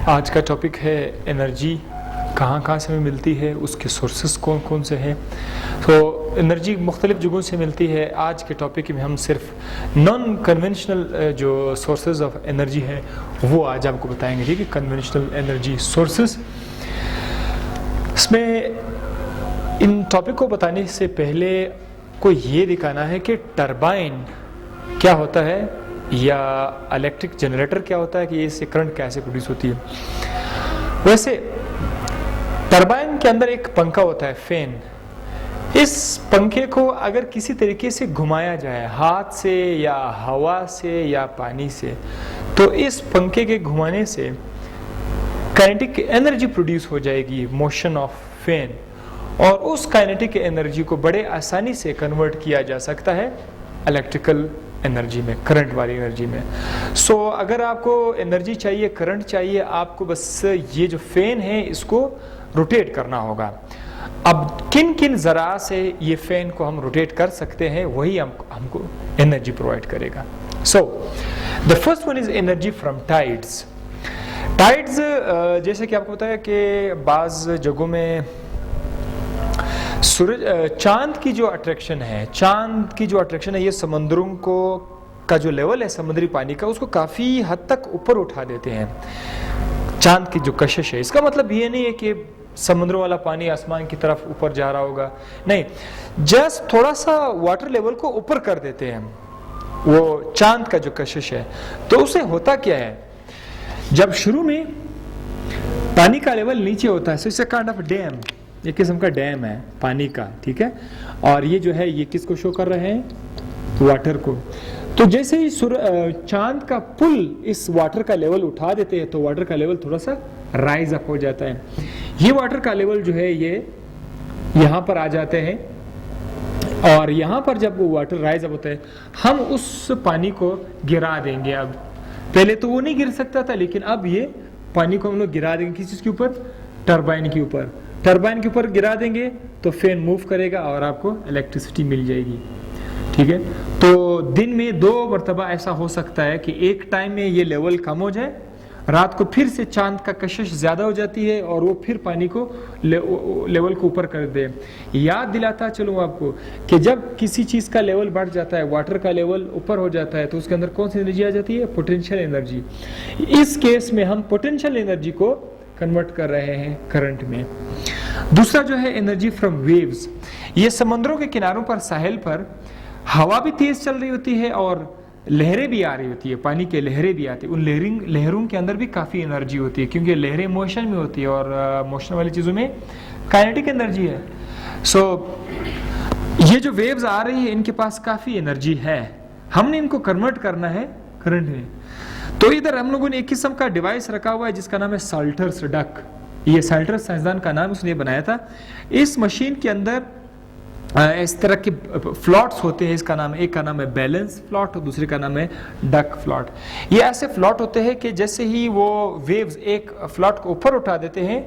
आज का टॉपिक है एनर्जी कहाँ कहाँ से हमें मिलती है, उसके सोर्सेस कौन कौन से हैं। तो एनर्जी मुख्तलिफ़ जगहों से मिलती है। आज के टॉपिक में हम सिर्फ नॉन कन्वेंशनल जो सोर्सेज ऑफ एनर्जी है वो आज आपको बताएंगे। ठीक है, कन्वेंशनल एनर्जी सोर्सेज। इसमें इन टॉपिक को बताने से पहले को ये दिखाना है कि टरबाइन क्या होता है या इलेक्ट्रिक जनरेटर क्या होता है, कि इससे करंट कैसे प्रोड्यूस होती है। वैसे टरबाइन के अंदर एक पंखा होता है, फैन। इस पंखे को अगर किसी तरीके से घुमाया जाए, हाथ से या हवा से या पानी से, तो इस पंखे के घुमाने से काइनेटिक एनर्जी प्रोड्यूस हो जाएगी, मोशन ऑफ फैन। और उस काइनेटिक एनर्जी को बड़े आसानी से कन्वर्ट किया जा सकता है इलेक्ट्रिकल एनर्जी में, करंट वाली एनर्जी में। सो अगर आपको एनर्जी चाहिए, करंट चाहिए, आपको बस ये जो फैन है इसको रोटेट करना होगा। अब किन किन जरा से ये फैन को हम रोटेट कर सकते हैं, वही हमको एनर्जी प्रोवाइड करेगा। So the first one is energy from tides. Tides जैसे कि आपको पता है कि बाज़ जगहों में सूरज, चांद की जो अट्रैक्शन है, ये समंदरों को का जो लेवल है समुद्री पानी का, उसको काफ़ी हद तक ऊपर उठा देते हैं। चांद की जो कशिश है, इसका मतलब ये नहीं है कि समुद्रों वाला पानी आसमान की तरफ ऊपर जा रहा होगा, नहीं, जस्ट थोड़ा सा वाटर लेवल को ऊपर कर देते हैं वो चांद का जो कशिश है। तो उसे होता क्या है, जब शुरू में पानी का लेवल नीचे होता है, it's a kind of dam, एक किस्म का डैम है पानी का, ठीक है। और ये जो है ये किसको शो कर रहे हैं, वाटर को। तो जैसे ही चांद का पुल इस वाटर का लेवल उठा देते हैं, तो वाटर का लेवल थोड़ा सा राइज अप हो जाता है। ये वाटर का लेवल जो है ये यहाँ पर आ जाते हैं, और यहाँ पर जब वो वाटर राइज अप होता है, हम उस पानी को गिरा देंगे। अब पहले तो वो नहीं गिर सकता था, लेकिन अब ये पानी को हम लोग गिरा देंगे किस चीज़ के ऊपर, टरबाइन के ऊपर। टरबाइन के ऊपर गिरा देंगे तो फैन मूव करेगा और आपको इलेक्ट्रिसिटी मिल जाएगी, ठीक है। तो दिन में 2 मरतबा ऐसा हो सकता है कि एक टाइम में ये लेवल कम हो जाए, रात को फिर से चांद का कशिश ज़्यादा हो जाती है और वो फिर पानी को लेवल को ऊपर कर दे। याद दिलाता चलूँ आपको कि जब किसी चीज़ का लेवल बढ़ जाता है, वाटर का लेवल ऊपर हो जाता है, तो उसके अंदर कौन सी एनर्जी आ जाती है, पोटेंशियल एनर्जी। इस केस में हम पोटेंशियल एनर्जी को कन्वर्ट कर रहे हैं करंट में। दूसरा जो है एनर्जी फ्रॉम वेव्स। ये समंदरों के किनारों पर, साहिल पर हवा भी तेज चल रही होती है और लहरें भी आ रही होती है, पानी के लहरें भी आती है। उन लहरों के अंदर भी काफ़ी एनर्जी होती है, क्योंकि लहरें मोशन में होती है और मोशन वाली चीज़ों में काइनेटिक एनर्जी है। सो ये जो वेव्स आ रही है, इनके पास काफ़ी एनर्जी है, हमने इनको कन्वर्ट करना है करंट में। तो इधर हम लोगों ने एक किस्म का डिवाइस रखा हुआ है जिसका नाम है साल्टर्स डक। ये साल्टर्स साइंसदान का नाम, उसने बनाया था। इस मशीन के अंदर इस तरह के फ्लॉट्स होते हैं। इसका नाम, एक का नाम है बैलेंस फ्लॉट और दूसरे का नाम है डक फ्लॉट। ये ऐसे फ्लॉट होते हैं कि जैसे ही वो वेव्स एक फ्लॉट को ऊपर उठा देते हैं,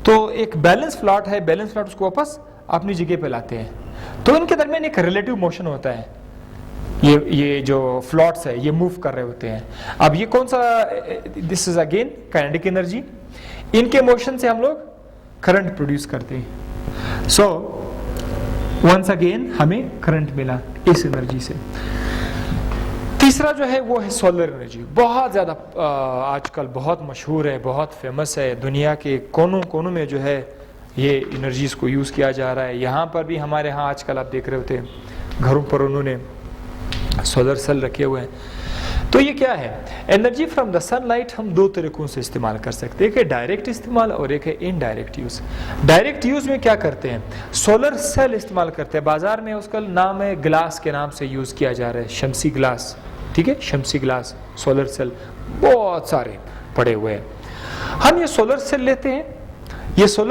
तो एक बैलेंस फ्लॉट है, बैलेंस फ्लॉट उसको वापस अपनी जगह पे लाते हैं। तो इनके दरमियान एक रिलेटिव मोशन होता है। ये जो फ्लॉट्स है ये मूव कर रहे होते हैं। अब ये कौन सा, this is again kinetic energy. इनके मोशन से हम लोग करंट प्रोड्यूस करते हैं। सो वंस अगेन हमें करंट मिला इस एनर्जी से। तीसरा जो है वो है सोलर एनर्जी। बहुत ज़्यादा आजकल बहुत मशहूर है, बहुत फेमस है, दुनिया के कोनों कोनों में जो है ये एनर्जीज को यूज़ किया जा रहा है। यहाँ पर भी, हमारे यहाँ आजकल आप देख रहे होते घरों पर उन्होंने सोलर सेल रखे हुए हैं। तो ये क्या है, एनर्जी फ्रॉम द सनलाइट हम 2 तरीकों से इस्तेमाल कर सकते हैं, एक है डायरेक्ट इस्तेमाल और एक है इनडायरेक्ट यूज। डायरेक्ट यूज में क्या करते हैं, सोलर सेल इस्तेमाल करते हैं। बाजार में उसका नाम है, ग्लास के नाम से यूज किया जा रहा है, शमसी ग्लास, ठीक है, शमसी ग्लास, सोलर सेल बहुत सारे पड़े हुए हैं। हम ये सोलर सेल लेते हैं, ये सोलर